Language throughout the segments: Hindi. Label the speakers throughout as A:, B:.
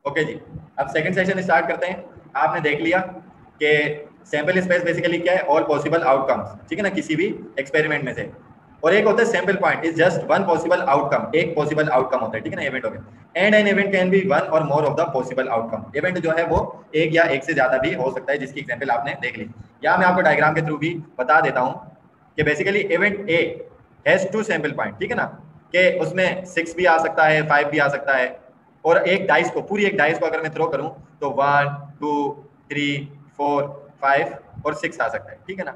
A: ओके जी, अब सेकंड सेशन स्टार्ट करते हैं। आपने देख लिया कि सैंपल स्पेस बेसिकली क्या है, ऑल पॉसिबल आउटकम्स, ठीक है ना, किसी भी एक्सपेरिमेंट में से। और एक होता है sample point is just one possible outcome, एक पॉसिबल आउटकम होता है, ठीक है ना, इवेंट हो गया। And an event can be one or more of the possible outcome. Event जो है वो एक या एक से ज्यादा भी हो सकता है, जिसकी एग्जांपल आपने देख ली। यहाँ मैं आपको डायग्राम के थ्रू भी बता देता हूँ कि basically event A has two sample point, ठीक है ना, कि उसमें 6 भी आ सकता है, 5 भी आ सकता है। और एक डाइस को, पूरी एक डाइस को अगर मैं थ्रो करूं तो 1 2 3 4 5 और 6 आ सकता है, ठीक है ना।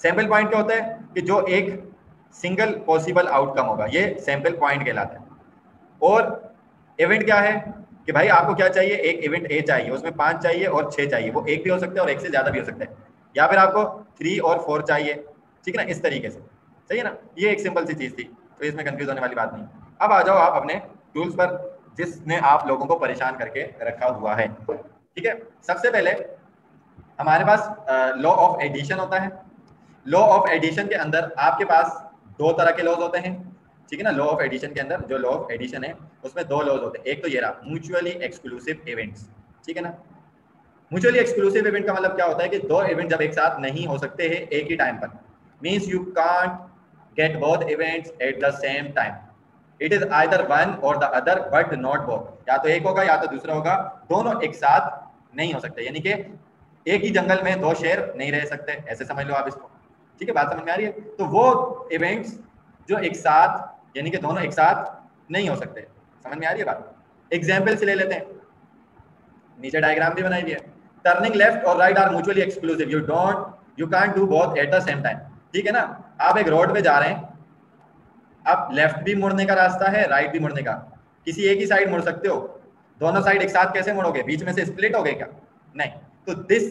A: सैंपल पॉइंट क्या होता है कि जो एक सिंगल पॉसिबल आउटकम होगा, ये सैंपल पॉइंट कहलाता है। और इवेंट क्या है कि भाई आपको क्या चाहिए, एक इवेंट ए चाहिए, उसमें 5 चाहिए और 6 चाहिए, वो एक भी हो सकता है और एक से ज्यादा भी हो सकता है, या फिर आपको 3 और 4 चाहिए, ठीक है ना, इस तरीके से। सही है ना, ये एक सिंपल सी चीज थी, तो इसमें कंफ्यूज होने वाली बात नहीं। अब आ जाओ आप अपने टूल्स पर, जिसने आप लोगों को परेशान करके रखा हुआ है, ठीक है। सबसे पहले हमारे पास लॉ ऑफ एडिशन होता है। लॉ ऑफ एडिशन के अंदर आपके पास दो तरह के लॉज होते हैं, ठीक है ना। लॉ ऑफ एडिशन के अंदर जो लॉ ऑफ एडिशन है उसमें दो लॉज होते हैं। एक तो ये रहा म्यूचुअली एक्सक्लूसिव इवेंट्स, ठीक है ना। म्यूचुअली एक्सक्लूसिव इवेंट का मतलब क्या होता है कि दो इवेंट जब एक साथ नहीं हो सकते हैं एक ही टाइम पर, means you can't get both events at the same time. It is either one or the other but not both. या तो एक होगा या तो दूसरा होगा, दोनों एक साथ नहीं हो सकते। यानी कि एक ही जंगल में दो शेर नहीं रह सकते, ऐसे समझ लो आप इसको, ठीक है। बात समझ में आ रही है? तो वो इवेंट्स जो एक साथ, यानी कि दोनों एक साथ नहीं हो सकते, समझ में आ रही है बात? एग्जाम्पल से ले लेते हैं, नीचे डायग्राम भी बनाई हुई है। टर्निंग लेफ्ट और right are mutually exclusive, you can't do both at the same time, ठीक है ना। आप एक रोड पे जा रहे हैं, आप लेफ्ट भी मुड़ने का रास्ता है, राइट भी मुड़ने का, किसी एक ही साइड मुड़ सकते हो। दोनों साइड एक साथ कैसे मुड़ोगे, बीच में से स्प्लिट हो गए क्या? नहीं। तो this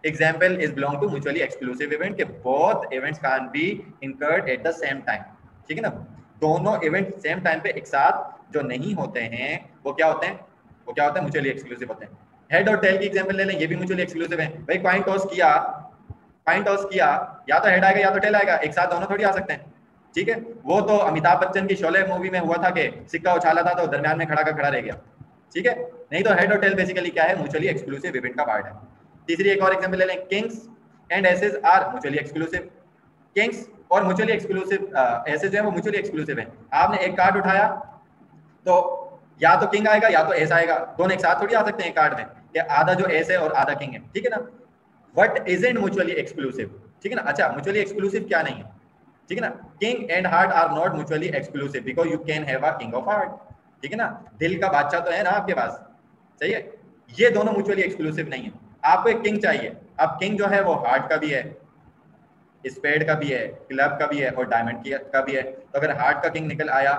A: example is belong to mutually exclusive event के both events can be incurred at the same time, ठीक है ना। दोनों इवेंट सेम टाइम पे एक साथ जो नहीं होते हैं वो क्या होते हैं, वो क्या होते हैं, म्यूचुअली एक्सक्लूसिव होते हैं। हेड और टेल की एग्जांपल ले लें, ये भी म्यूचुअली एक्सक्लूसिव है। भाई कॉइन टॉस किया, कॉइन टॉस किया, या तो हेड आएगा या तो टेल आएगा, एक साथ दोनों थोड़ी आ सकते हैं, ठीक है। वो तो अमिताभ बच्चन की शोले मूवी में हुआ था कि सिक्का उछाला था तो दरमियान में खड़ा का खड़ा रह गया, ठीक है। नहीं तो हेड और टेल बेसिकली क्या है, म्यूचुअली एक्सक्लूसिव इवेंट का पार्ट है। तीसरी एक और एग्जांपल ले लें, kings and aces are mutually exclusive. Kings और म्यूचुअली एक्सक्लूसिव एसेस जो है वो म्यूचुअली एक्सक्लूसिव है। आपने एक कार्ड उठाया तो या तो किंग आएगा या तो एस आएगा, दोनों एक साथ थोड़ी आ सकते हैं कार्ड में, कि आधा जो एस है और आधा किंग है, ठीक है ना। बट इजंट म्यूचुअली एक्सक्लूसिव, ठीक है ना। अच्छा, म्यूचुअली एक्सक्लूसिव क्या नहीं है, ठीक है ना। King and heart are not mutually exclusive because you can have a king of heart, ठीक है ना। दिल का बादशाह तो है ना आपके पास, सही है। ये दोनों म्यूचुअली एक्सक्लूसिव नहीं है। आपको एक किंग चाहिए, अब किंग जो है वो हार्ट का भी है, स्पेड का भी है, क्लब का भी है और डायमंड का भी है। तो अगर हार्ट का किंग निकल आया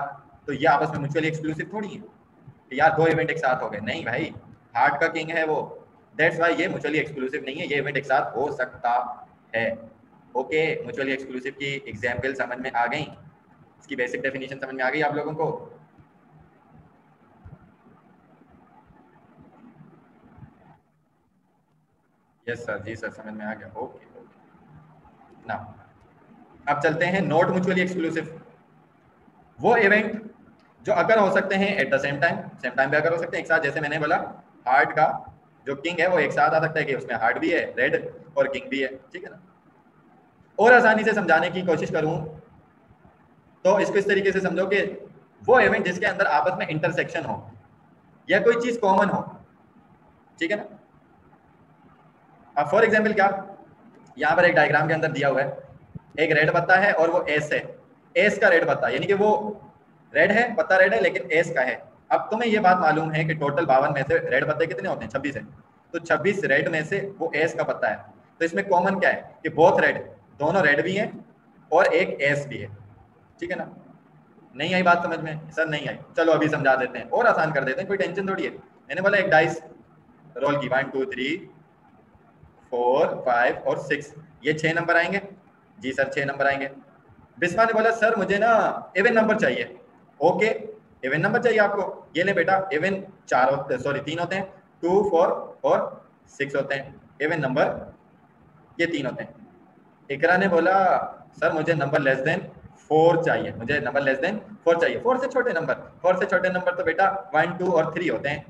A: तो ये आपस में म्यूचुअली एक्सक्लूसिव थोड़ी है कि यार दो इवेंट एक साथ हो गए, नहीं भाई, हार्ट का किंग है वो, दैट्स वाई ये म्यूचुअली एक्सक्लूसिव नहीं है, ये इवेंट एक साथ हो सकता है। ओके, म्यूचुअली एक्सक्लूसिव की एग्जांपल समझ में आ गई, इसकी बेसिक डेफिनेशन समझ में आ गई आप लोगों को? यस सर, जी सर, समझ में आ गया। ओके ओके ना, अब चलते हैं नॉट म्यूचुअली एक्सक्लूसिव। वो इवेंट जो अगर हो सकते हैं eight the same time, same time पे अगर हो सकते हैं एक साथ, जैसे मैंने बोला हार्ट का जो किंग है वो एक साथ आ सकता है कि उसमें हार्ट भी है रेड और किंग भी है, ठीक है ना। और आसानी से समझाने की कोशिश करूं तो इसको इस तरीके से समझो कि वो इवेंट जिसके अंदर आपस में इंटरसेक्शन हो या कोई चीज कॉमन हो, ठीक है ना। अब फॉर एग्जाम्पल क्या, यहाँ पर एक डायग्राम के अंदर दिया हुआ है, एक रेड पत्ता है और वो एस है, एस का रेड पत्ता, यानी कि वो रेड है, पत्ता रेड है लेकिन एस का है। अब तुम्हें ये बात मालूम है कि टोटल 52 में से रेड पत्ते कितने होते हैं, 26 है। तो 26 रेड में से वो एस का पत्ता है, तो इसमें कॉमन क्या है कि बोथ रेड, दोनों रेड भी हैं और एक एस भी है, ठीक है ना। नहीं आई बात समझ में सर? नहीं आई, चलो अभी समझा देते हैं और आसान कर देते हैं, कोई टेंशन थोड़ी है। मैंने बोला एक डाइस रोल की, 1 2 3 4 5 और 6, ये 6 नंबर आएंगे। जी सर 6 नंबर आएंगे। बिस्मा ने बोला सर मुझे ना इवन नंबर चाहिए। ओके, इवन नंबर चाहिए आपको, ये ले बेटा, इवन 4 होते, सॉरी 3 होते हैं, 2 4 और 6 होते हैं इवन नंबर, ये 3 होते हैं। इकरा ने बोला सर मुझे नंबर लेस देन 4 चाहिए, मुझे नंबर लेस देन 4 चाहिए, 4 से छोटे नंबर, 4 से छोटे नंबर तो बेटा 1 2 और 3 होते हैं,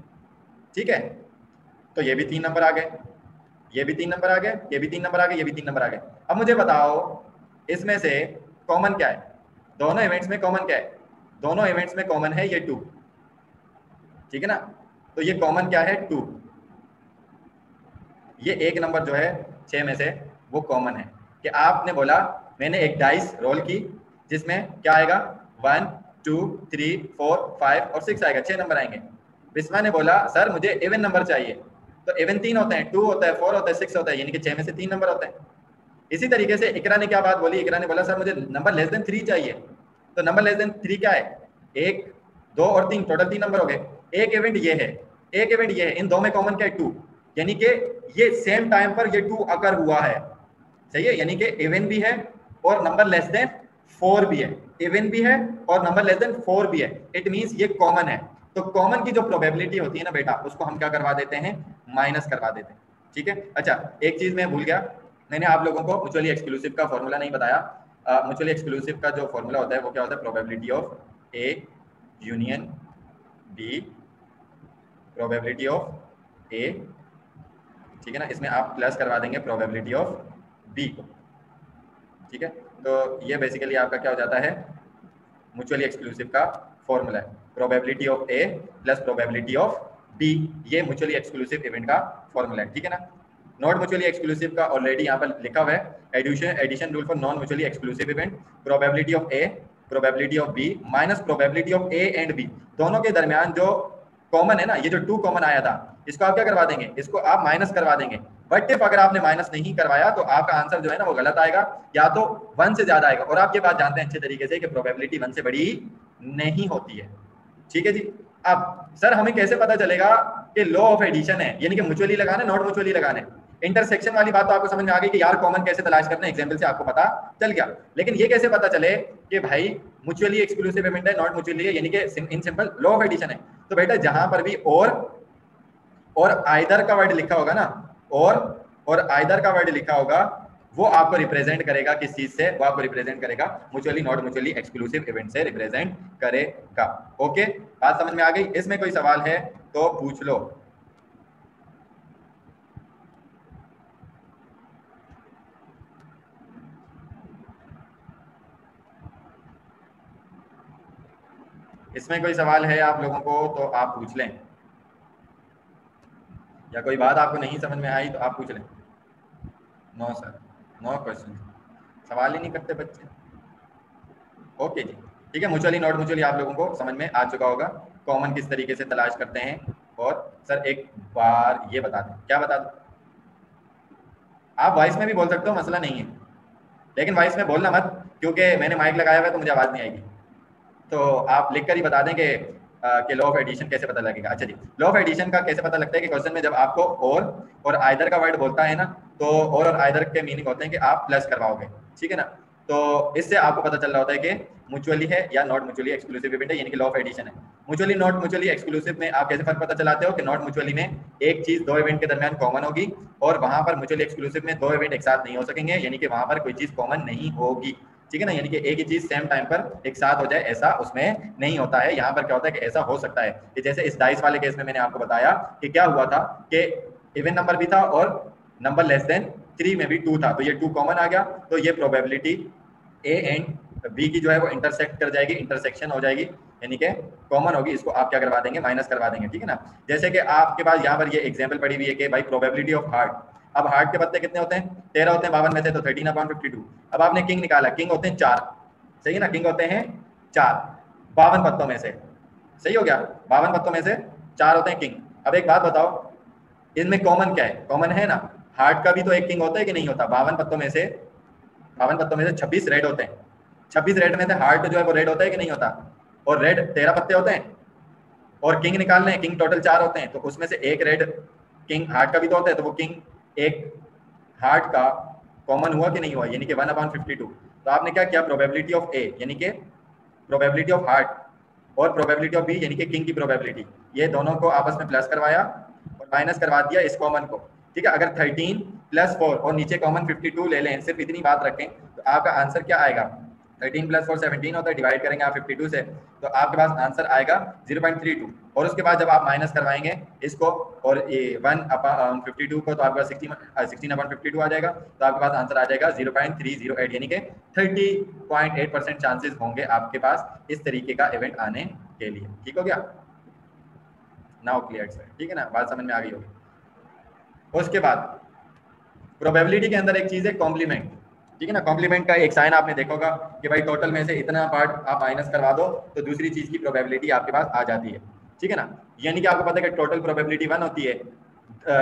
A: ठीक है, तो ये भी 3 नंबर आ गए, ये भी 3 नंबर आ गए, ये भी 3 नंबर आ गए, ये भी 3 नंबर आ गए। अब मुझे बताओ इसमें से कॉमन क्या है, दोनों इवेंट्स में कॉमन क्या है, दोनों इवेंट्स में कॉमन है ये 2, ठीक है ना, तो ये कॉमन क्या है 2, ये एक नंबर जो है 6 में से वो कॉमन है कि आपने बोला मैंने एक डाइस रोल की जिसमें क्या आएगा 1 2 3 4 5 और 6 आएगा, 6 नंबर आएंगे। बिस्मा ने बोला सर मुझे इवन नंबर चाहिए, तो इवन 3 होते हैं, 2 होता है, 4 होता है, 6 होता है, यानी कि 6 में से 3 नंबर होते हैं। इसी तरीके से इकरा ने क्या बात बोली, इकरा ने बोला सर मुझे नंबर लेस देन 3 चाहिए, तो नंबर लेस देन 3 क्या है, 1 2 और 3, टोटल 3 नंबर हो गए। एक इवेंट ये है, एक इवेंट ये है, इन दो में कॉमन क्या है 2, यानी कि ये सेम टाइम पर ये 2 अकर हुआ है, सही है, यानी कि इवन भी है और नंबर लेस देन 4 भी है, इवन भी है और नंबर लेस देन 4 भी है, इट मींस ये कॉमन है। तो कॉमन की जो प्रोबेबिलिटी होती है ना बेटा, उसको हम क्या करवा देते हैं, माइनस करवा देते हैं, ठीक है। अच्छा एक चीज मैं भूल गया, मैंने आप लोगों को म्यूचुअली एक्सक्लूसिव का फॉर्मूला नहीं बताया। म्यूचुअली एक्सक्लूसिव का जो फॉर्मूला होता है वो क्या होता है, probability of A union B, probability of A, ठीक है ना, इसमें आप प्लस करवा देंगे प्रोबेबिलिटी ऑफ बी को, ठीक है। तो ये बेसिकली आपका क्या हो जाता है, म्यूचुअली एक्सक्लूसिव का फॉर्मूला है, probability of A plus probability of B, ये म्यूचुअली एक्सक्लूसिव इवेंट का फॉर्मूला है, ठीक है ना। नॉट म्यूचुअली एक्सक्लूसिव का ऑलरेडी यहाँ पर लिखा हुआ है, addition rule for non mutually exclusive event, probability of A probability of B minus probability of A and B, दोनों के दरमियान जो कॉमन है ना, ये जो 2 कॉमन आया था, इसको आप क्या करवा देंगे, इसको आप माइनस करवा देंगे। बट इफ अगर आपने माइनस नहीं करवाया तो आपका आंसर जो है ना वो गलत आएगा, या तो 1 से ज्यादा आएगा, और आप ये बात जानते हैं अच्छे तरीके से कि प्रोबेबिलिटी 1 से बड़ी नहीं होती है, ठीक है जी। अब सर हमें कैसे पता चलेगा कि लॉ ऑफ एडिशन है, यानी कि म्यूचुअली लगाना है नॉट म्यूचुअली लगाना है, इंटरसेक्शन वाली बात तो आपको समझ में आ गई कि यार कॉमन कैसे तलाश करना है, एग्जांपल से आपको पता चल गया। लेकिन ये कैसे पता चले कि भाई म्यूचुअली एक्सक्लूसिव इवेंट है नॉट म्यूचुअली है, यानी कि in simple law of addition है। तो बेटा जहां पर भी और आइदर का वर्ड लिखा होगा ना, और आइदर का वर्ड लिखा होगा, वो आपको रिप्रेजेंट करेगा किस चीज से, वो आपको रिप्रेजेंट करेगा mutually not mutually exclusive event से रिप्रेजेंट करेगा। ओके बात समझ में आ गई, इसमें कोई सवाल है तो पूछ लो। इसमें कोई सवाल है आप लोगों को तो आप पूछ लें, या कोई बात आपको नहीं समझ में आई तो आप पूछ लें। नो सर, नो क्वेश्चन, सवाल ही नहीं करते बच्चे। ओके जी ठीक है, म्यूचुअली नॉट म्यूचुअली आप लोगों को समझ में आ चुका होगा, कॉमन किस तरीके से तलाश करते हैं। और सर एक बार ये बता दें, क्या बता दूं, आप वॉइस में भी बोल सकते हो, मसला नहीं है, लेकिन वॉइस में बोलना मत, क्योंकि मैंने माइक लगाया हुआ है तो मुझे आवाज़ नहीं आएगी। तो आप लिख कर ही बता दें कि लॉ ऑफ एडिशन कैसे पता लगेगा। अच्छा जी, लॉ ऑफ एडिशन का कैसे पता लगता है कि क्वेश्चन में जब आपको और आइदर का वर्ड बोलता है ना, तो और आइदर के मीनिंग होते हैं कि आप प्लस करवाओगे, ठीक है ना। तो इससे आपको पता चल रहा होता है कि म्यूचुअली है या नॉट म्यूचुअली एक्सक्लूसिव इवेंट है, यानी कि लॉ ऑफ एडिशन है। म्यूचुअली नॉट म्यूचुअली एक्सक्लूसिव में आप कैसे फर्क पता चलाते हो कि नॉट म्यूचुअली में एक चीज 2 इवेंट के दरमियान कॉमन होगी, और वहां पर म्यूचुअली एक्सक्लूसिव में 2 इवेंट एक साथ नहीं हो सकेंगे, यानी कि वहां पर कोई चीज कॉमन नहीं होगी, ठीक है ना, यानी कि एक ही चीज सेम टाइम पर एक साथ हो जाए ऐसा उसमें नहीं होता है। यहाँ पर क्या होता है कि ऐसा हो सकता है कि जैसे इस डाइस वाले केस में मैंने आपको बताया कि क्या हुआ था कि इवन नंबर भी था और नंबर लेस देन 3 में भी 2 था, तो ये 2 कॉमन आ गया, तो ये प्रोबेबिलिटी ए एंड बी की जो है वो इंटरसेक्ट कर जाएगी, इंटरसेक्शन हो जाएगी, यानी कि कॉमन होगी, इसको आप क्या करवा देंगे, माइनस करवा देंगे, ठीक है ना। जैसे कि आपके पास यहाँ पर ये एग्जाम्पल पड़ी हुई है कि भाई प्रोबेबिलिटी ऑफ हार्ट, अब हार्ट के पत्ते कितने होते हैं, 13 होते हैं 52 में से, तो 13/52। अब आपने किंग निकाला, किंग होते हैं 4, सही है ना, किंग होते हैं 4 52 पत्तों में से, सही हो गया, 52 पत्तों में से 4 होते हैं किंग। अब एक बात बताओ, इनमें कॉमन क्या है, कॉमन है ना, हार्ट का भी तो एक किंग होता है कि नहीं होता, 52 पत्तों में से 26 रेड होते हैं, 26 रेड में से हार्ट जो है वो रेड होता है कि नहीं होता, और रेड 13 पत्ते होते हैं, और किंग निकालने हैं, किंग टोटल 4 होते हैं, तो उसमें से एक रेड किंग हार्ट का भी तो होता है, तो वो किंग एक हार्ट का कॉमन हुआ कि नहीं हुआ, यानी कि 1/52। तो आपने क्या किया, प्रोबेबिलिटी ऑफ ए यानी कि प्रोबेबिलिटी ऑफ हार्ट और प्रोबेबिलिटी ऑफ बी यानी कि किंग की प्रोबेबिलिटी, ये दोनों को आपस में प्लस करवाया और माइनस करवा दिया इस कॉमन को, ठीक है। अगर 13 + 4 और नीचे कॉमन 52 ले लें, सिर्फ इतनी बात रखें, तो आपका आंसर क्या आएगा, 13 + 4 17 होता है, डिवाइड करेंगे आप 52 से तो आपके पास आंसर आएगा 0.32। और उसके बाद जब आप माइनस करवाएंगे इसको और ये 1/52 को तो आपके पास 16/52 आ जाएगा, तो आपके पास आंसर आ जाएगा 0.308, यानी कि 30.8% चांसेस होंगे आपके पास इस तरीके का इवेंट आने के लिए। ठीक हो गया, नाउ क्लियर सर, ठीक है ना, बात समझ में आ गई होगी। उसके बाद प्रोबेबिलिटी के अंदर एक चीज है कॉम्प्लीमेंट, ठीक है ना। कॉम्प्लीमेंट का एक साइन आपने देखा होगा कि भाई टोटल में से इतना पार्ट आप माइनस करवा दो तो दूसरी चीज की प्रोबेबिलिटी आपके पास आ जाती है, ठीक है ना। यानी कि आपको पता है कि टोटल प्रोबेबिलिटी 1 होती है,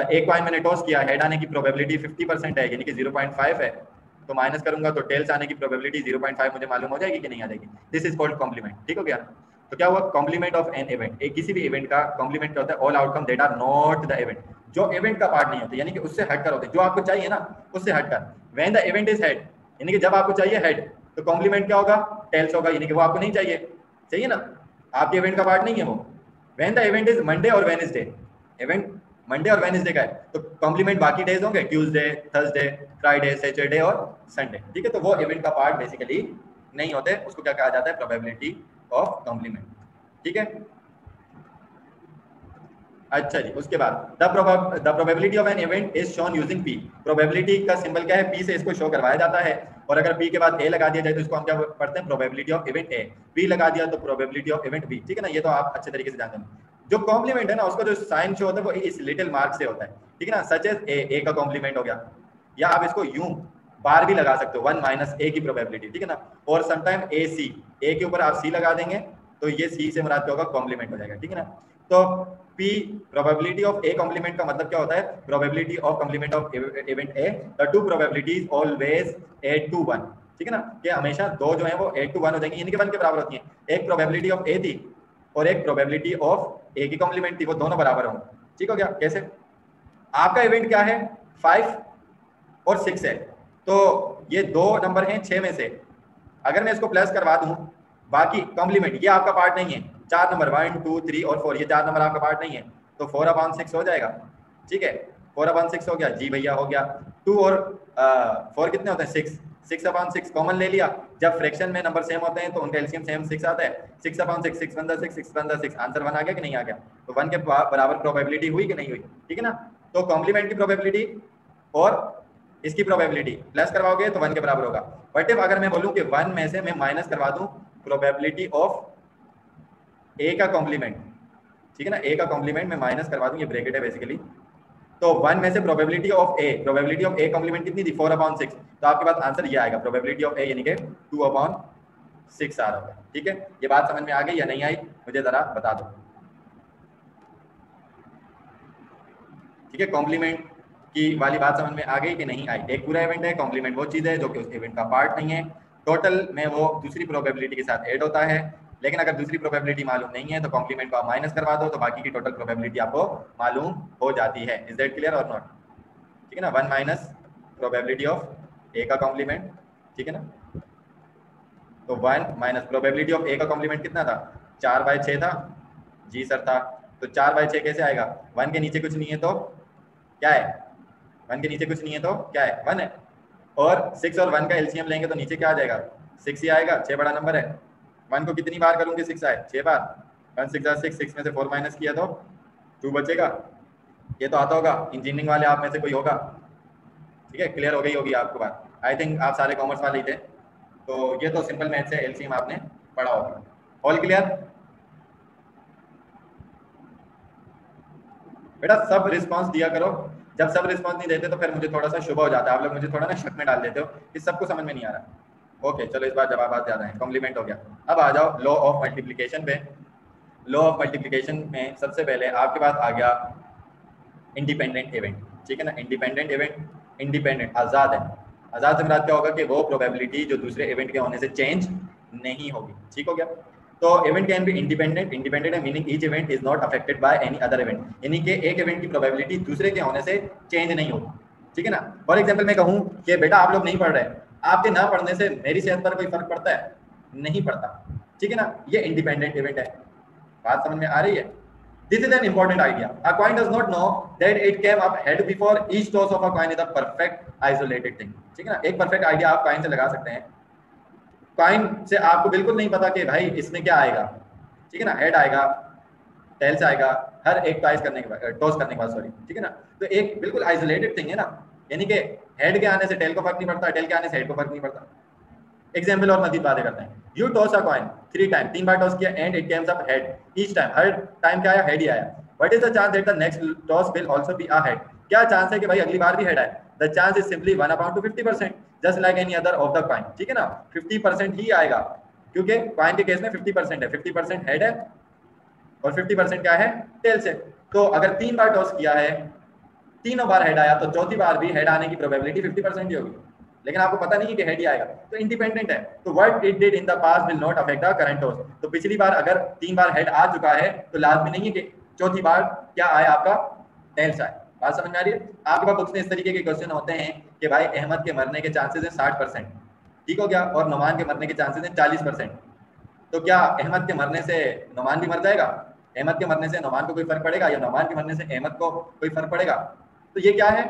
A: एक कॉइन मैंने टॉस किया, हेड आने की प्रोबेबिलिटी 50% है, यानी कि 0.5 है, तो माइनस करूंगा तो टेल्स आने की प्रोबेबिलिटी 0.5 मुझे मालूम हो जाएगी कि नहीं आ जाएगी। दिस इज कॉल्ड कॉम्प्लीमेंट, ठीक हो गया। तो क्या हुआ, कॉम्प्लीमेंट ऑफ एन इवेंट, एक किसी भी इवेंट का कॉम्प्लीमेंट क्या होता है, all outcome that are not the event, जो इवेंट का पार्ट नहीं होते, यानी कि उससे हटकर होते, जो आपको चाहिए ना उससे हटकर। When the event is head, यानी कि जब आपको चाहिए हेड तो कॉम्प्लीमेंट क्या होगा, टेल्स होगा, यानी कि वो आपको नहीं चाहिए, चाहिए ना, आपके इवेंट का पार्ट नहीं है वो। When the event is Monday और वेडनेसडे, इवेंट मंडे और वेडनेसडे का है तो कॉम्प्लीमेंट बाकी डेज होंगे, ट्यूसडे, थर्सडे, फ्राइडे, सैटरडे और संडे, ठीक है। तो वो इवेंट का पार्ट बेसिकली नहीं होते, उसको क्या कहा जाता है, प्रोबेबिलिटी ऑफ कॉम्प्लीमेंट, ठीक है। अच्छा जी, उसके बाद the probability of an event is shown using P, probability का सिंबल क्या है, पी से इसको शो करवाया जाता है, और अगर पी के बाद ए लगा दिया जाए तो इसको हम क्या पढ़ते हैं, probability of event A, P लगा दिया तो प्रोबेबिलिटी ऑफ इवेंट बी, ठीक है ना। ये तो आप अच्छे तरीके से जानते हैं। जो कॉम्प्लीमेंट है ना उसका जो साइन शो होता है वो इस लिटिल मार्क से होता है, ठीक है ना, सच एज ए का कॉम्प्लीमेंट हो गया, या आप इसको यूं बार भी लगा सकते हो, 1 - ए की प्रोबेबिलिटी, ठीक है ना। और समटाइम ए सी, ए के ऊपर आप सी लगा देंगे तो ये सी से मुराद क्या होगा, कॉम्प्लीमेंट हो जाएगा, ठीक है ना। तो P probability of A complement का मतलब क्या होता है, probability of complement of event A, the two probabilities always 8 to 1, ठीक है ना, कि हमेशा दो जो है वो 8 to 1 हो जाएंगी, यानी कि 1 के बराबर होती है। एक प्रोबेबिलिटी ऑफ ए थी और एक प्रोबेबिलिटी ऑफ ए की कॉम्प्लीमेंट थी, वो दोनों बराबर होंगे, ठीक हो गया। कैसे, आपका इवेंट क्या है, 5 और 6 है, तो ये दो नंबर हैं 6 में से, अगर मैं इसको प्लस करवा दूं, बाकी कॉम्प्लीमेंट ये आपका पार्ट नहीं है, 4 नंबर 1 2 3 और 4, ये 4 नंबर आपका पार्ट नहीं है, तो 4/6 हो जाएगा, ठीक है, 4/6 हो गया जी भैया, हो गया। 2 और 4 कितने होते हैं, 6, 6/6 कॉमन ले लिया, जब फ्रैक्शन में नंबर सेम होते हैं तो उनका एलसीएम सेम 6 आता है, 6/6, 6 आंसर 1 आ गया कि नहीं आ गया, तो 1 के बराबर प्रोबेबिलिटी हुई कि नहीं हुई, ठीक है ना। तो कॉम्प्लीमेंट की प्रोबेबिलिटी और इसकी प्रोबेबिलिटी प्लस करवाओगे तो 1 के बराबर होगा। बट इफ अगर मैं बोलूं कि 1 में से मैं माइनस करवा दूं प्रोबेबिलिटी ऑफ ए का कॉम्प्लीमेंट, ठीक है ना, ए का कॉम्प्लीमेंट मैं माइनस करवा दूं, ये ब्रैकेट है बेसिकली, तो 1 में से प्रोबेबिलिटी ऑफ ए कॉम्प्लीमेंट कितनी थी, 4/6, तो आपके पास आंसर ये आएगा, प्रोबेबिलिटी ऑफ ए यानी कि 2/6 आ रहा है, ठीक है। ये बात समझ में आ गई या नहीं आई, मुझे जरा बता दो, ठीक है। कॉम्प्लीमेंट की वाली बात समझ में आ गई कि नहीं आई, एक पूरा इवेंट है, कॉम्प्लीमेंट वो चीज़ है जो कि उस इवेंट का पार्ट नहीं है, टोटल में वो दूसरी प्रोबेबिलिटी के साथ ऐड होता है, लेकिन अगर दूसरी प्रोबेबिलिटी मालूम नहीं है तो कॉम्प्लीमेंट को आप माइनस करवा दो तो बाकी की टोटल प्रोबेबिलिटी आपको मालूम हो जाती है। इज दैट क्लियर और नॉट, ठीक है ना। 1 - प्रोबेबिलिटी ऑफ ए का कॉम्प्लीमेंट, ठीक है ना, तो 1 - प्रोबेबिलिटी ऑफ ए का कॉम्प्लीमेंट कितना था, 4/6 था, जी सर था, तो 4/6 कैसे आएगा, 1 के नीचे कुछ नहीं है तो क्या है, 1 के नीचे कुछ नहीं है तो क्या है, 1 है, और 6 और 1 का एलसीएम लेंगे तो नीचे क्या आ जाएगा, 6 ही आएगा, 6 बड़ा नंबर है, 1 को कितनी बार करूंगे 6 आए, 6 बार, 1 6 6, 6 में से 4 माइनस किया तो 2 बचेगा, ये तो आता होगा, इंजीनियरिंग वाले आप में से कोई होगा, ठीक है, क्लियर हो गई होगी आपको बात, आई थिंक आप सारे कॉमर्स वाले ही थे, तो ये तो सिंपल मैथ्स है, एलसीएम आपने पढ़ा होगा। ऑल क्लियर बेटा, सब रिस्पांस दिया करो, जब सब रिस्पांस नहीं देते तो फिर मुझे थोड़ा सा शुभ हो जाता है, आप लोग मुझे थोड़ा ना शक में डाल देते हो कि सबको समझ में नहीं आ रहा। ओके चलो, इस बार जवाब ज्यादा है, कॉम्प्लीमेंट हो गया। अब आ जाओ लॉ ऑफ मल्टीप्लिकेशन पे। लॉ ऑफ मल्टीप्लिकेशन में सबसे पहले आपके पास आ गया इंडिपेंडेंट इवेंट, ठीक है ना। इंडिपेंडेंट इवेंट इंडिपेंडेंट आज़ाद है, आज़ाद से मुराद क्या होगा कि वो प्रोबेबिलिटी जो दूसरे इवेंट के होने से चेंज नहीं होगी, ठीक हो गया। तो event can be independent, independent है meaning each event is not affected by any other event, यानी कि एक इवेंट की प्रोबेबिलिटी दूसरे के होने से चेंज नहीं होगी, ठीक है ना। फॉर एग्जांपल मैं कहूँ कि बेटा आप लोग नहीं पढ़ रहे, आपके ना पढ़ने से मेरी सेहत पर कोई फर्क पड़ता है, नहीं पड़ता, ठीक है ना, ये इंडिपेंडेंट इवेंट है, बात समझ में आ रही है। This is an important idea. A coin does not know that it came up head before each toss of a coin is a perfect isolated thing, ठीक है ना। एक परफेक्ट आइडिया आप कॉइन से लगा सकते हैं, कॉइन से आपको बिल्कुल नहीं पता कि भाई इसमें क्या आएगा, ठीक है ना, हेड आएगा, टेल्स आएगा, हर एक टॉस करने के बाद, टॉस करने के बाद, सॉरी, ठीक है ना। तो एक बिल्कुल आइसोलेटेड थिंग है ना, यानी कि हेड के आने से टेल को फर्क नहीं पड़ता, टेल के आने से हेड को फर्क नहीं पड़ता। एग्जाम्पल और मजीद बातें करते हैं। You toss a coin 3 time, 3 बार टॉस किया and it comes up head each time, हर टाइम क्या आया, हेड ही आया। What is the chance that the next toss will also be a head, क्या चांस है कि भाई अगली बार भी हेड आए? The chance is simply 1/50%, just like any other of the coin, ठीक है ना। 50% ही आएगा, क्योंकि कॉइन के केस में 50% है, 50% हेड है और 50% क्या है, टेल से। तो अगर 3 बार टॉस किया है, तीनों बार हेड आया, तो चौथी बार भी हेड आने की प्रोबेबिलिटी 50% ही होगी, लेकिन आपको पता नहीं है कि हेड ही आएगा, तो इंडिपेंडेंट है। तो what it did in the past will not affect the current toss, तो पिछली बार अगर 3 बार हेड आ चुका है तो लाजमी नहीं है कि चौथी बार क्या आए, आपका टेल्स आए। बात समझ में आ रही है? आपके पास बुक्स में इस तरीके के क्वेश्चन होते हैं कि भाई अहमद के मरने के चांसेस है 60%, ठीक हो गया, और नुमान के मरने के चांसेस है 40%। तो क्या अहमद के मरने से नुमान भी मर जाएगा? अहमद के मरने से नुमान को कोई फर्क पड़ेगा, या नुमान के मरने से अहमद को कोई फर्क पड़ेगा? तो ये क्या है,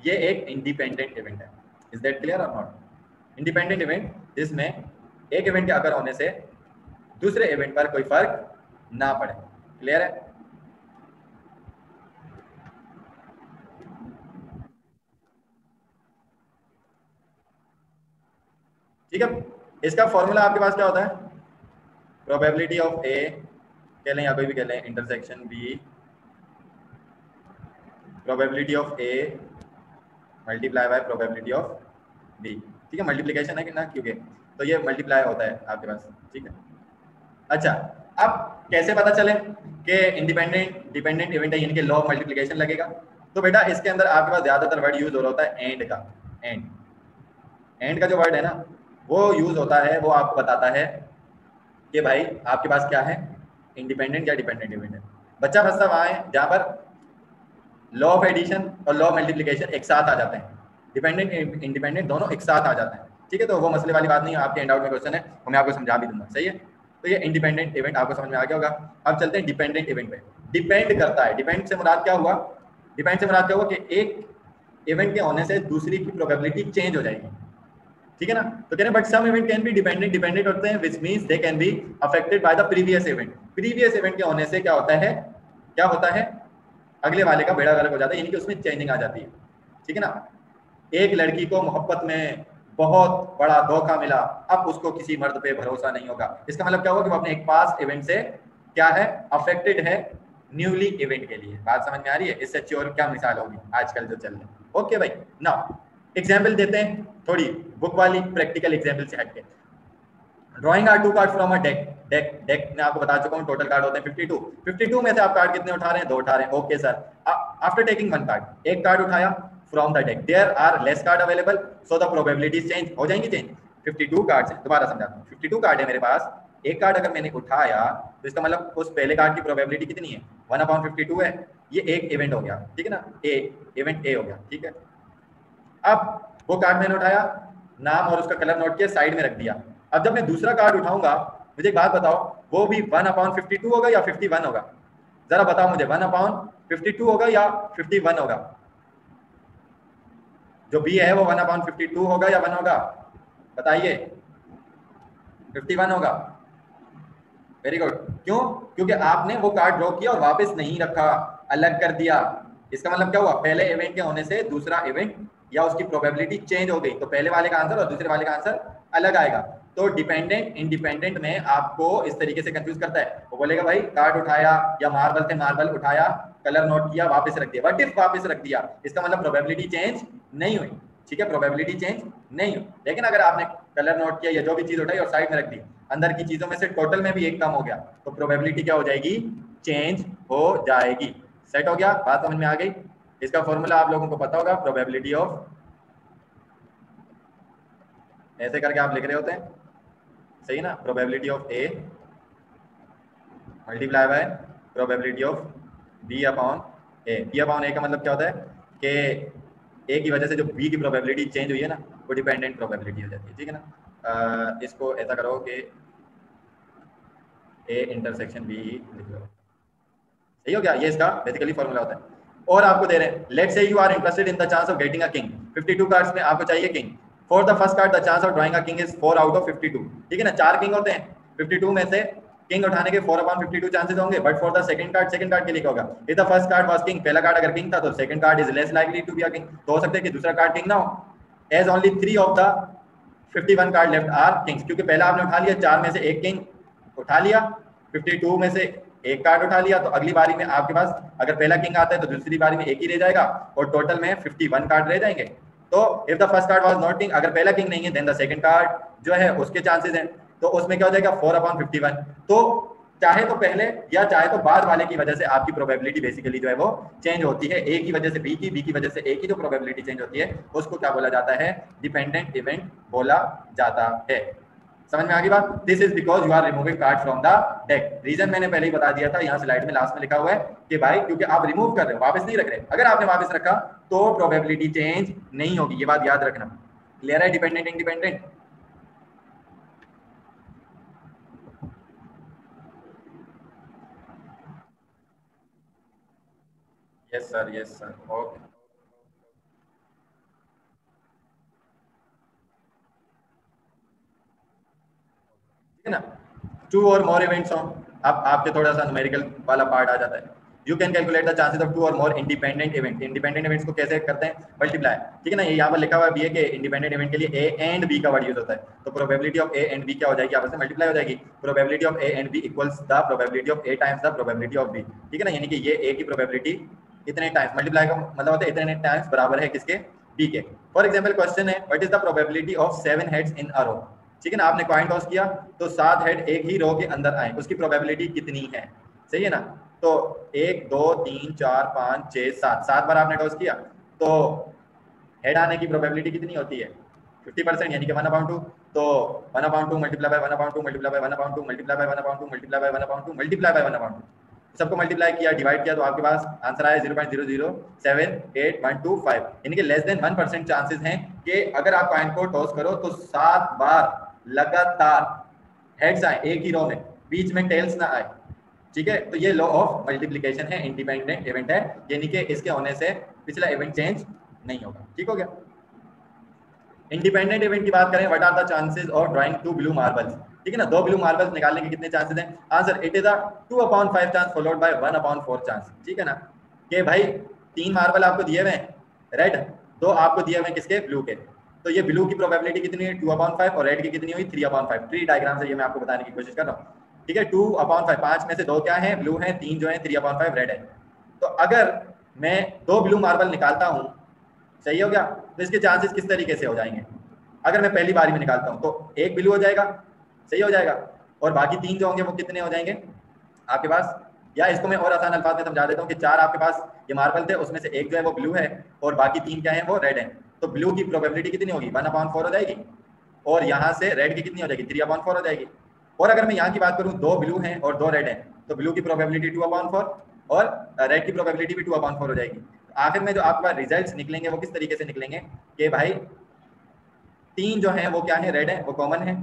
A: ये एक इंडिपेंडेंट इवेंट है। इज दैट क्लियर और नॉट? इंडिपेंडेंट इवेंट जिसमें एक इवेंट के अगर होने से दूसरे इवेंट पर कोई फर्क ना पड़े। क्लियर है? ठीक है, इसका फॉर्मूला आपके पास क्या होता है? प्रोबेबिलिटी ऑफ ए कह लें या कोई भी कह लें, intersection B, probability of A multiply by probability of B, ठीक है, मल्टीप्लिकेशन है कि ना, क्योंकि तो ये मल्टीप्लाई होता है आपके पास, ठीक है। अच्छा, अब कैसे पता चले कि इंडिपेंडेंट डिपेंडेंट इवेंट है, यानी कि लॉ ऑफ मल्टीप्लिकेशन लगेगा? तो बेटा इसके अंदर आपके पास ज्यादातर वर्ड यूज हो रहा होता है एंड का। एंड का जो वर्ड है ना, वो यूज होता है, वो आपको बताता है कि भाई आपके पास क्या है, इंडिपेंडेंट या डिपेंडेंट इवेंट है। बच्चा फंसता वहां है जहां पर लॉ ऑफ एडिशन और लॉ ऑफ मल्टीप्लिकेशन एक साथ आ जाते हैं, डिपेंडेंट इंडिपेंडेंट दोनों एक साथ आ जाते हैं, ठीक है। तो वो मसले वाली बात नहीं है, आपके एंड आउट में क्वेश्चन है, वो मैं आपको समझा भी दूंगा, सही है। तो ये इंडिपेंडेंट इवेंट आपको समझ में आ गया होगा। अब चलते हैं डिपेंडेंट इवेंट पे। डिपेंड करता है, डिपेंड से मुराद क्या हुआ, डिपेंड से मुराद क्या हुआ कि एक इवेंट के होने से दूसरी की प्रोबेबिलिटी चेंज हो जाएगी, ठीक है ना। तो कह रहे हैं but some event can be dependent, dependent होते हैं which means they can be affected by the previous event. Previous event के होने से क्या होता है, क्या होता है, अगले वाले का बेड़ा गर्क हो जाता है, यानी कि उसमें चेंजिंग आ जाती है, ठीक है ना। एक लड़की को मोहब्बत में बहुत बड़ा धोखा मिला, अब उसको किसी मर्द पे भरोसा नहीं होगा, इसका मतलब क्या होगा कि वो अपने एक पास इवेंट से क्या है, अफेक्टेड है न्यूली इवेंट के लिए। बात समझ में आ रही है? इससे अच्छी और क्या मिसाल होगी आजकल जो चल रही है। ओके भाई, नाउ एग्जाम्पल देते हैं, थोड़ी बुक वाली प्रैक्टिकल एग्जाम्पल से हटके। Drawing are 2 card from a deck, deck में आपको बता चुका हूँ टोटल कार्ड होते हैं 52, 52 में से आप कार्ड कितने उठा रहे हैं, 2 उठा रहे हैं, okay sir. After taking 1 card, एक कार्ड उठाया from the deck, there are less card available, so the probabilities change हो जाएंगी, चेंज। 52 कार्ड है, दोबारा समझाता हूँ, 52 कार्ड है मेरे पास, एक कार्ड अगर मैंने उठाया तो इसका मतलब उस पहले कार्ड की प्रोबेबिलिटी कितनी है, 1/52 है, ये एक इवेंट हो गया, ठीक है ना, ए इवेंट ए हो गया, ठीक है। अब वो कार्ड मैंने उठाया, नाम और उसका कलर नोट किया, साइड में रख दिया। अब जब मैं दूसरा कार्ड उठाऊंगा, मुझे एक बात बताओ, वो भी 1/52 होगा या 51 होगा? जरा बताओ मुझे, 1/52 होगा या 51 होगा? जो बी है वो 1/52 होगा या 1 होगा? बताइए। 51 होगा। Very good. क्यों? क्योंकि आपने वो कार्ड ड्रॉ किया और वापस नहीं रखा, अलग कर दिया। इसका मतलब क्या हुआ, पहले इवेंट के होने से दूसरा इवेंट या उसकी प्रोबेबिलिटी चेंज हो गई, तो पहले वाले का आंसर और दूसरे वाले का आंसर अलग आएगा। तो डिपेंडेंट इंडिपेंडेंट में आपको इस तरीके से कंफ्यूज करता है, वो बोलेगा भाई कार्ड उठाया या मार्बल थे, मार्बल उठाया, कलर नोट किया, वापस रख दिया। व्हाट इफ वापस रख दिया, इसका मतलब प्रोबेबिलिटी चेंज नहीं हुई, ठीक है, प्रोबेबिलिटी चेंज नहीं हुई। लेकिन अगर आपने कलर नोट किया या जो भी चीज उठाई और साइड में रख दी, अंदर की चीजों में से टोटल में भी एक कम हो गया, तो प्रोबेबिलिटी क्या हो जाएगी, चेंज हो जाएगी। सेट हो गया, बात समझ में आ गई। इसका फॉर्मूला आप लोगों को पता होगा, प्रोबेबिलिटी ऑफ, ऐसे करके आप लिख रहे होते हैं, सही ना, probability of A multiply by probability of B upon A. B upon A का मतलब क्या होता है कि ए की वजह से जो बी की प्रोबेबिलिटी चेंज हुई है ना, वो डिपेंडेंट प्रोबेबिलिटी हो जाती है, ठीक है ना। इसको ऐसा करो कि ए इंटरसेक्शन बी लिख लो, सही हो गया। ये इसका बेसिकली फॉर्मूला होता है। और आपको दे रहे हैं, let's say you are interested in the chance of getting a king, 52 cards में आपको चाहिए king, for the first card the chance of drawing a king is 4 out of 52, ठीक है ना, 4 किंग होते हैं, 52 में से किंग उठाने के 4/52 चांसेस होंगे, but for the second card के लिए क्या होगा, if the first card was king, पहला कार्ड अगर किंग था तो second card is less likely to be a king, तो हो सकता है कि दूसरा कार्ड किंग ना हो, as only 3 of the 51 card left are kings, क्योंकि पहला आपने उठा लिया 4 में से एक किंग उठा लिया, 52 में से एक कार्ड उठा लिया, तो अगली बारी में आपके पास अगर पहला किंग आता है तो दूसरी बारी में एक ही रह जाएगा और टोटल में 51 कार्ड रह जाएंगे। तो if the first card was not king, अगर पहला किंग नहीं है देन द सेकंड कार्ड जो है उसके चांसेस हैं, तो उसमें क्या हो जाएगा 4/51। तो चाहे तो पहले या चाहे तो बाद वाले की वजह से आपकी प्रोबेबिलिटी बेसिकली जो है वो चेंज होती है, ए की वजह से बी की वजह से ए की जो प्रोबेबिलिटी चेंज होती है उसको क्या बोला जाता है, डिपेंडेंट इवेंट बोला जाता है। समझ में आ गई बात? This is because you are removing card from the deck. Reason मैंने पहले ही बता दिया था, यहाँ स्लाइड में लास्ट में लिखा हुआ है कि भाई क्योंकि आप रिमूव कर रहे हो, वापस नहीं रख रहे, अगर आपने वापस रखा तो प्रोबेबिलिटी चेंज नहीं होगी, ये बात याद रखना। क्लियर है? Dependent independent. Yes sir, yes sir, okay, ठीक है ना। 2 और मोर इवेंट्स हो, अब आपके थोड़ा सा न्यूमेरिकल वाला पार्ट आ जाता है। You can calculate the chances of 2 और more independent event. Independent events को कैसे करते हैं? मल्टीप्लाई, ठीक है ना, ये यहाँ पर लिखा हुआ भी है कि इंडिपेंडेंट इवेंट के लिए ए एंड बी का वर्ड यूज होता है, तो probability of A and B क्या हो जाएगी, आपस में मल्टीप्लाई हो जाएगी। Probability of A and B equals the probability of A times the probability of B, ठीक है ना, यानी कि ये ए की प्रोबेबिलिटी इतने टाइम्स, मल्टीप्लाई का मतलब होता है इतने टाइम्स बराबर है किसके, बी के। फॉर एग्जाम्पल क्वेश्चन है what is the probability of 7 heads in a row, ठीक है ना, आपने कॉइन टॉस किया तो 7 हेड एक ही रो के अंदर आए, उसकी प्रोबेबिलिटी कितनी है, सही है ना। तो 1 2 3 4 5 6 7, 7 बार आपने टॉस किया तो हेड आने की प्रोबेबिलिटी कितनी होती है, 50%, यानी कि 1/2। तो 1/2 multiply by 1/2 multiply by 1/2 multiply by 1/2 multiply by 1/2 multiply by 1/2, सबको मल्टीप्लाई किया, डिवाइड किया, तो आपके पास आंसर आया 0.0078125, यानी कि लेस देन 1% चांसेस हैं कि अगर आप कॉइन को टॉस करो तो 7 बार लगातार हेड्स आए एक ही रो में, बीच में टेल्स ना आए, ठीक है। तो ये लॉ ऑफ मल्टीप्लिकेशन है, इंडिपेंडेंट इवेंट है, यानी कि इसके होने से पिछला इवेंट चेंज नहीं होगा, ठीक हो गया। इंडिपेंडेंट इवेंट की बात करें, what are the chances of drawing 2 blue marbles, ठीक है ना, 2 ब्लू मार्बल्स निकालने के कितने चांसेस हैं, answer it is a 2/5 chance followed by 1/4 chance, ठीक है ना, कि भाई 3 मार्बल आपको दिए हुए हैं रेड, 2 आपको दिए हुए हैं किसके, ब्लू के, तो ये ब्लू की प्रोबेबिलिटी कितनी है 2/5 और रेड की कितनी हुई 3/5। ट्री डायग्राम से ये मैं आपको बताने की कोशिश कर रहा हूँ, ठीक है। 2/5, 5 में से 2 क्या है, ब्लू है, 3 जो है 3/5 रेड है। तो अगर मैं 2 ब्लू मार्बल निकालता हूँ, सही हो गया, तो इसके चांसेस किस तरीके से हो जाएंगे, अगर मैं पहली बारी में निकालता हूँ तो 1 ब्लू हो जाएगा, सही हो जाएगा, और बाकी 3 जो होंगे वो कितने हो जाएंगे आपके पास, या इसको मैं और आसान अल्फाज में समझा देता हूँ कि 4 आपके पास ये मार्बल थे, उसमें से एक जो है वो ब्लू है और बाकी 3 क्या है वो रेड है, तो ब्लू की प्रोबेबिलिटी कितनी होगी 1/4 हो जाएगी, और यहाँ से रेड की कितनी हो जाएगी 3/4 हो जाएगी। और अगर मैं यहाँ की बात करूँ 2 ब्लू हैं और 2 रेड हैं, तो ब्लू की प्रोबेबिलिटी 2/4 और रेड की प्रोबेबिलिटी भी 2/4 हो जाएगी। आखिर में जो आपका रिजल्ट्स निकलेंगे वो किस तरीके से निकलेंगे कि भाई 3 जो है वो क्या है, रेड है, वो कॉमन है,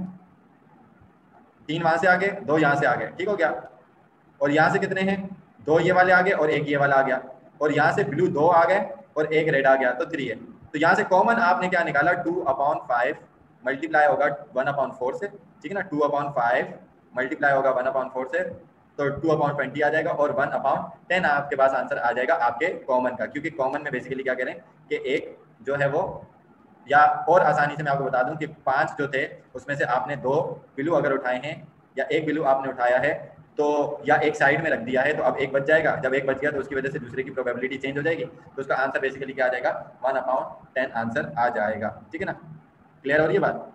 A: 3 वहां से आ गए, 2 यहाँ से आ गए, ठीक हो गया, और यहाँ से कितने हैं 2 ये वाले आ गए और एक ये वाला आ गया, और यहाँ से ब्लू 2 आ गए और एक रेड आ गया, तो 3 है। तो यहाँ से कॉमन आपने क्या निकाला 2/5 मल्टीप्लाई होगा 1/4 से, ठीक है ना, 2/5 मल्टीप्लाई होगा 1/4 से, तो 2/20 आ जाएगा, और 1/10 आपके पास आंसर आ जाएगा आपके कॉमन का, क्योंकि कॉमन में बेसिकली क्या करें कि एक जो है वो, या और आसानी से मैं आपको बता दूं कि 5 जो थे उसमें से आपने 2 ब्लू अगर उठाए हैं या 1 ब्लू आपने उठाया है तो, या एक साइड में रख दिया है, तो अब एक बच जाएगा, जब एक बच गया तो उसकी वजह से दूसरे की प्रोबेबिलिटी चेंज हो जाएगी, तो उसका आंसर बेसिकली क्या आ जाएगा 1/10 आंसर आ जाएगा, ठीक है ना। क्लियर हो रही है बात?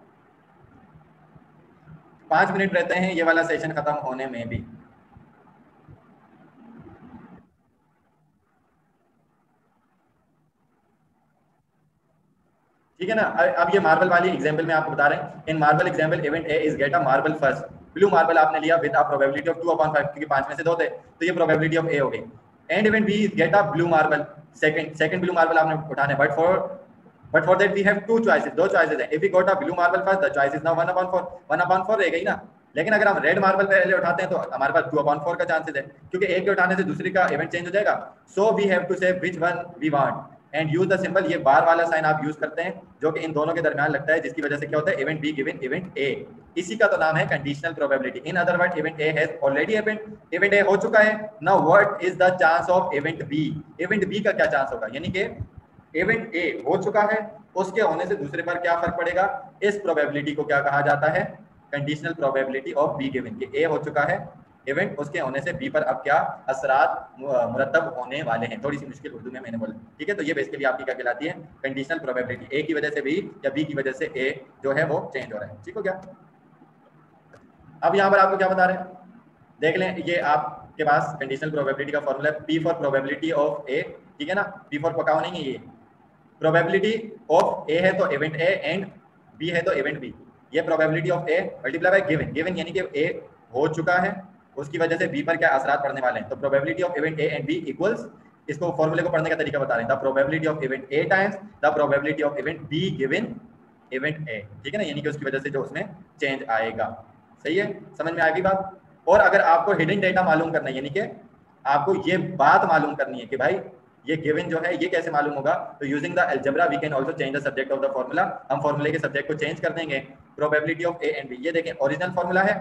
A: 5 मिनट रहते हैं ये वाला सेशन खत्म होने में भी, ठीक है ना। अब ये मार्बल वाली एग्जांपल में आपको बता रहे हैं, in marble example event A is get a marble first, blue marble आपने लिया विद अ प्रोबेबिलिटी ऑफ 2/5, क्योंकि 5 में से 2 थे तो ये प्रोबेबिलिटी ऑफ ए हो गई। And event B is get a blue marble second blue marble आपने उठाने, but for that we have 2 choices, 2 choices है, if we got a blue marble first the choice is now 1/4, 1/4 रह गई ना। लेकिन अगर हम रेड मार्बल पहले उठाते हैं तो हमारे पास 2/4 का चांसेस है, क्योंकि एक के उठाने से दूसरी का इवेंट चेंज हो जाएगा। So we have to say which one we want, and use the symbol, ये बार वाला साइन आप यूज करते हैं जो कि इन दोनों के दरमियान लगता है, जिसकी वजह से क्या होता है, event B given event A. इसी का तो नाम है conditional probability. In other word, event A has already happened, event A हो चुका है। Now what is the chance of event B, event B का क्या चांस होगा, यानी कि इवेंट ए हो चुका है, उसके होने से दूसरे पर क्या फर्क पड़ेगा, इस प्रोबेबिलिटी को क्या कहा जाता है, conditional probability of be given, कि ए हो चुका है इवेंट, उसके होने से बी पर अब क्या असरात मुरतब होने वाले हैं। थोड़ी सी मुश्किल उर्दू में मैंने बोला, ठीक है। तो ये बेसिकली आपकी क्या कहलाती है, कंडीशनल प्रोबेबिलिटी, ए की वजह से बी या बी की वजह से ए जो है वो चेंज हो रहा है, ठीक हो गया। अब यहाँ पर आपको क्या बता रहे हैं, देख लें, ये आपके पास कंडीशनल प्रोबेबिलिटी का फॉर्मूला है, P for probability of A, ठीक है ना, पी फॉर पकाओ नहीं है, ये प्रोबेबिलिटी ऑफ ए है तो इवेंट ए एंड बी है तो इवेंट बी, ये probability of A multiply bye given, given यानी कि ए हो चुका है, उसकी वजह से बी पर क्या असरात पड़ने वाले हैं, तो probability of event A and B equals, इसको फॉर्मूले को पढ़ने का तरीका बता रहे हैं, the probability of event A times the probability of event B given event A, ठीक है ना, यानी कि उसकी वजह से जो उसमें चेंज आएगा। सही है, समझ में आएगी बात। और अगर आपको हिडन डेटा मालूम करना है, यानी कि आपको ये बात मालूम करनी है कि भाई ये गिवन जो है ये कैसे मालूम होगा, तो using the algebra we can also change the subject of the formula, हम फार्मूले के सब्जेक्ट को चेंज कर देंगे। प्रोबेबिलिटी ऑफ ए एंड बी, ये देखें ओरिजिनल फार्मूला है,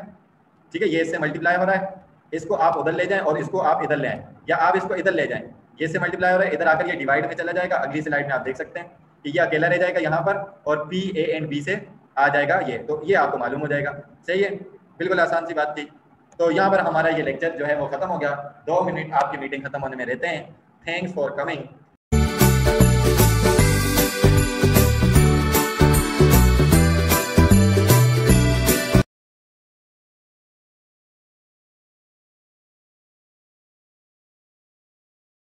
A: ठीक है, ये इससे मल्टीप्लाई हो रहा है, इसको आप उधर ले जाएं और इसको आप इधर ले आएं, या आप इसको इधर ले जाएं, ये इससे मल्टीप्लाई हो रहा है, इधर आकर ये डिवाइड में चला जाएगा, अगली स्लाइड में आप देख सकते हैं कि ये अकेला रह जाएगा यहाँ पर, और पी ए एंड बी से आ जाएगा ये, तो ये आपको मालूम हो जाएगा। सही है, बिल्कुल आसान सी बात थी। तो यहाँ पर हमारा ये लेक्चर जो है वो खत्म हो गया, 2 मिनट आपकी मीटिंग खत्म होने में रहते हैं। Thanks for coming.